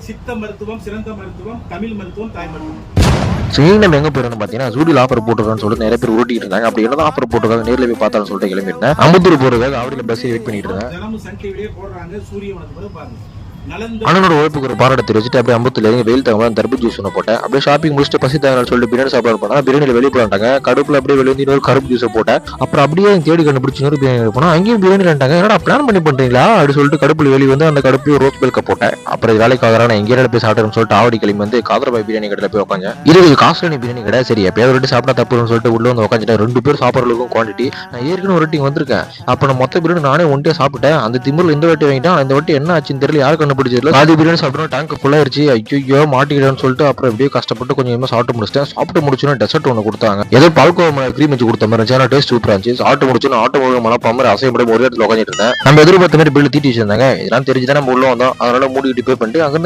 சித்த மருத்துவம், சிறந்த மருத்துவம், தமிழ் மருத்துவம், தாய் மருத்துவம். நம்ம எங்க போயிருந்தோம் பாத்தீங்கன்னா ஜூடியில் ஆஃபர் போட்டுருக்கான்னு சொல்லிட்டு நிறைய பேர் ஓட்டிட்டு இருந்தாங்க. அப்படி என்னதான் ஆஃபர் போட்டுருக்காங்க நேரில் போய் பார்த்தாலும் சொல்லிட்டு கிளம்பிட்டேன். அம்பத்தூர் போறதுக்காக ஆவடியில பஸ் வெயிட் பண்ணிட்டு இருந்தேன். தினமும் சன் டிவிலே போடுறாங்க. சூரியவனத்துக்கு பாருங்க. அண்ணனோட உழைப்புக்கு ஒரு பாராட்ட தெரிவிச்சுட்டு அப்படியே அம்பத்தூர்ல இருந்து வெயில் தகவல் தர்பூஜ் ஜூஸ் ஒன்று போட்டேன். அப்படியே ஷாப்பிங் முடிச்சுட்டு பசி தகவல் சொல்லிட்டு பிரியாணி சாப்பிட போனா பிரியாணியில் வெளியே போறாங்க. கடுப்புல அப்படியே வெளியே இன்னொரு கருப்பு ஜூஸை போட்டேன். அப்புறம் அப்படியே தேடி கண்டுபிடிச்சு இன்னொரு பிரியாணி போனா அங்கேயும் பிரியாணி ரெண்டாங்க. என்னடா பிளான் பண்ணி பண்றீங்களா அப்படி சொல்லிட்டு கடுப்புல வெளியே வந்து அந்த கடுப்பு ரோஸ் மில்க போட்டேன். அப்புறம் வேலைக்காக நான் எங்கே போய் சாப்பிட்டேன்னு சொல்லிட்டு ஆவடி கிளம்பி வந்து காதரபாய் பிரியாணி கடையில் போய் உட்காந்து இது காஸ்ட்லி பிரியாணி கடை. சரி எப்பயாவது சாப்பிட்டா தப்புன்னு சொல்லிட்டு உள்ள வந்து உட்காந்துட்டேன். 2 பேர் சாப்பிட்றதுக்கும் குவான்டிட்டி நான் ஏற்கனவே ஒரு வாட்டி வந்திருக்கேன். அப்ப நான் மொத்த பிரியாணி நானே ஒன்றியா சாப்பிட்டேன். அந்த திமிரில் இந்த வாட்டி வாங்கிட்டேன். இந்த வாட்டி என்ன ஆச்சுன்னு தெரியல, யாரும் கண்டுபிடிச்சதுல ஆதி பிரியாணி சாப்பிட்டோம். டேங்க் ஃபுல்லாயிருச்சு. ஐயோ மாட்டிக்கிட்டேன்னு சொல்லிட்டு அப்புறம் எப்படியோ கஷ்டப்பட்டு கொஞ்சம் சாப்பிட்டு முடிச்சிட்டேன். சாப்பிட்டு முடிச்சோன்னா டெசர்ட் ஒன்று கொடுத்தாங்க. ஏதோ பால்கோவா க்ரீம் வச்சு கொடுத்த மாதிரி இருந்துச்சு. டேஸ்ட் சூப்பரா இருந்துச்சு. சாப்பிட்டு முடிச்சோன்னா ஆட்டோ மழப்பா மாதிரி அசைப்படி ஒரு இடத்துல உட்காந்துட்டு இருந்தேன். நம்ம எதிர்பார்த்த மாதிரி பில்லு தீட்டி வச்சிருந்தாங்க. இதெல்லாம் தெரிஞ்சுதான் நம்ம உள்ள வந்தோம். அதனால மூடிக்கிட்டு பே பண்ணிட்டு அங்க